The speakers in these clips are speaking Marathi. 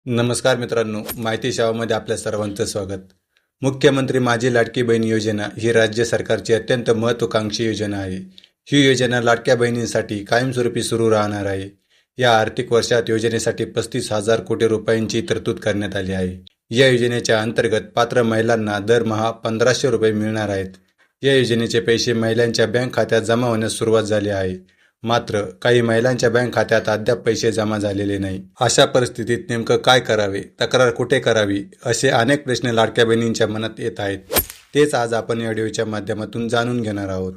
नमस्कार मित्रांनो, माहिती सेवामध्ये आपल्या सर्वांचं स्वागत. मुख्यमंत्री माझी लाडकी बहीण योजना ही राज्य सरकारची अत्यंत महत्त्वाकांक्षी योजना आहे. ही योजना लाडक्या बहिणींसाठी कायमस्वरूपी सुरू राहणार आहे. या आर्थिक वर्षात योजनेसाठी 35,000 कोटी रुपयांची तरतूद करण्यात आली आहे. या योजनेच्या अंतर्गत पात्र महिलांना दरमहा 1,500 रुपये मिळणार आहेत. या योजनेचे पैसे महिलांच्या बँक खात्यात जमा होण्यास सुरुवात झाली आहे. मात्र काही महिलांच्या बँक खात्यात अद्याप पैसे जमा झालेले नाही. अशा परिस्थितीत नेमकं काय करावे, तक्रार कुठे करावी, असे अनेक प्रश्न लाडक्या बहिणींच्या मनात येत आहेत. तेच आज आपण या व्हिडिओच्या माध्यमातून जाणून घेणार आहोत.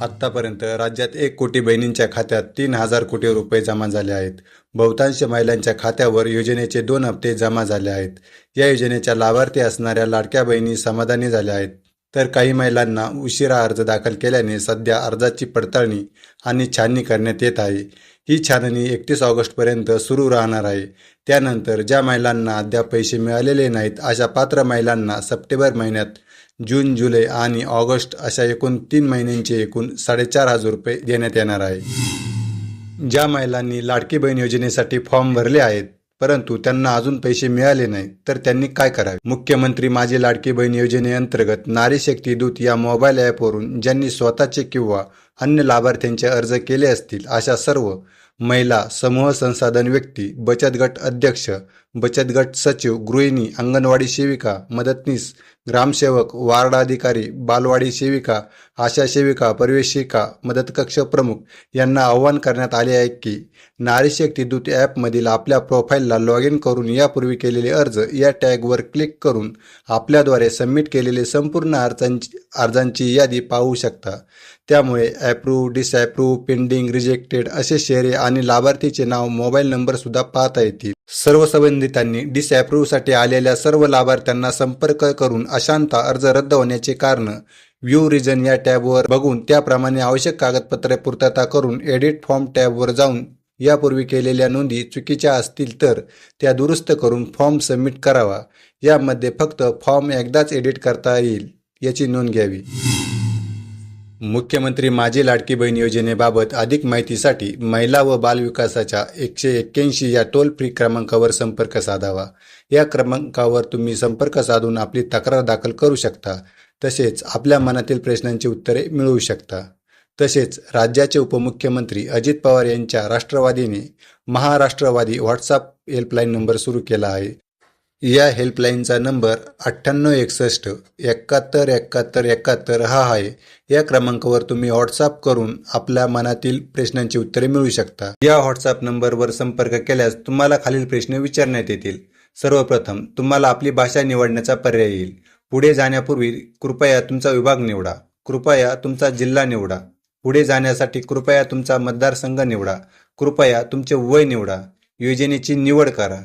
आत्तापर्यंत राज्यात 1 कोटी बहिणींच्या खात्यात 3,000 कोटी रुपये जमा झाले आहेत. बहुतांश महिलांच्या खात्यावर योजनेचे 2 हप्ते जमा झाले आहेत. या योजनेच्या लाभार्थी असणाऱ्या लाडक्या बहिणी समाधानी झाल्या आहेत. तर काही महिलांना उशिरा अर्ज दाखल केल्याने सध्या अर्जाची पडताळणी आणि छाननी करण्यात येत आहे. ही छाननी 31 ऑगस्टपर्यंत सुरू राहणार आहे. त्यानंतर ज्या महिलांना अद्याप पैसे मिळालेले नाहीत अशा पात्र महिलांना सप्टेंबर महिन्यात, जून, जुलै आणि ऑगस्ट अशा एकूण 3 महिन्यांचे एकूण 4,500 रुपये देण्यात येणार आहे. ज्या महिलांनी लाडकी बहीण योजनेसाठी फॉर्म भरले आहेत परंतु त्यांना अजून पैसे मिळाले नाहीत तर त्यांनी काय करावे? मुख्यमंत्री माझी लाडकी बहीण योजनेअंतर्गत नारी शक्ती दूत या मोबाईल ॲपवरून ज्यांनी स्वतःचे किंवा अन्य लाभार्थ्यांचे अर्ज केले असतील अशा सर्व महिला, समूह संसाधन व्यक्ती, बचत गट अध्यक्ष, बचत गट सचिव, गृहिणी, अंगणवाडी सेविका, मदतनीस, ग्रामसेवक, वार्ड अधिकारी, बालवाडी सेविका, आशा सेविका, परिवेशिका, मदत कक्ष प्रमुख यांना आवाहन करण्यात आले आहे की नारी शक्ती दूत ॲपमधील आपल्या प्रोफाईलला लॉग इन करून यापूर्वी केलेले अर्ज या टॅगवर क्लिक करून आपल्याद्वारे सबमिट केलेले संपूर्ण अर्जांची यादी पाहू शकता. त्यामुळे ॲप्रूव्ह, डिसॲप्रूव्ह, पेंडिंग, रिजेक्टेड असे शेरे आणि लाभार्थीचे नाव, मोबाईल नंबरसुद्धा पाहता येतील. सर्व संबंधितांनी डिसॲप्रूव्हसाठी आलेल्या सर्व लाभार्थ्यांना संपर्क करून अशांता अर्ज रद्द होण्याचे कारण व्ह्यू रिझन या टॅबवर बघून त्याप्रमाणे आवश्यक कागदपत्रे पूर्तता करून एडिट फॉर्म टॅबवर जाऊन यापूर्वी केलेल्या नोंदी चुकीच्या असतील तर त्या दुरुस्त करून फॉर्म सबमिट करावा. यामध्ये फक्त फॉर्म एकदाच एडिट करता येईल याची नोंद घ्यावी. मुख्यमंत्री माझी लाडकी बहीण योजनेबाबत अधिक माहितीसाठी महिला व बाल विकासाच्या 181 या टोल फ्री क्रमांकावर संपर्क साधावा. या क्रमांकावर तुम्ही संपर्क साधून आपली तक्रार दाखल करू शकता. तसेच आपल्या मनातील प्रश्नांची उत्तरे मिळवू शकता. तसेच राज्याचे उपमुख्यमंत्री अजित पवार यांच्या राष्ट्रवादीने महाराष्ट्रवादी व्हॉट्सअप हेल्पलाईन नंबर सुरू केला आहे. या हेल्पलाईनचा नंबर 9861 71 71 71 हा आहे. या क्रमांकावर तुम्ही व्हॉट्सअप करून आपल्या मनातील प्रश्नांची उत्तरे मिळवू शकता. या व्हॉट्सअप नंबरवर संपर्क केल्यास तुम्हाला खालील प्रश्न विचारण्यात येतील. सर्वप्रथम तुम्हाला आपली भाषा निवडण्याचा पर्याय येईल. पुढे जाण्यापूर्वी कृपया तुमचा विभाग निवडा. कृपया तुमचा जिल्हा निवडा. पुढे जाण्यासाठी कृपया तुमचा मतदारसंघ निवडा. कृपया तुमचे वय निवडा. योजनेची निवड करा.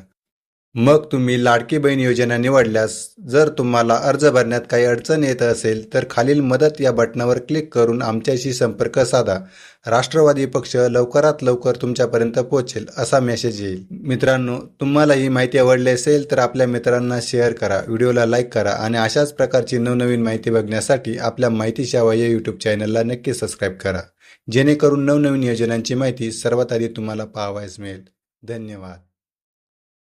मग तुम्ही लाडकी बहीण योजना निवडल्यास जर तुम्हाला अर्ज भरण्यात काही अडचण येत असेल तर खालील मदत या बटनावर क्लिक करून आमच्याशी संपर्क साधा. राष्ट्रवादी पक्ष लवकरात लवकर तुमच्यापर्यंत पोहोचेल असा मेसेज येईल. मित्रांनो, तुम्हाला ही माहिती आवडली असेल तर आपल्या मित्रांना शेअर करा, व्हिडिओला लाईक करा आणि अशाच प्रकारची नवनवीन माहिती बघण्यासाठी आपल्या माहिती सेवा या यूट्यूब चॅनलला नक्की सबस्क्राईब करा. जेणेकरून नवनवीन योजनांची माहिती सर्वात आधी तुम्हाला पाहावयास मिळेल. धन्यवाद.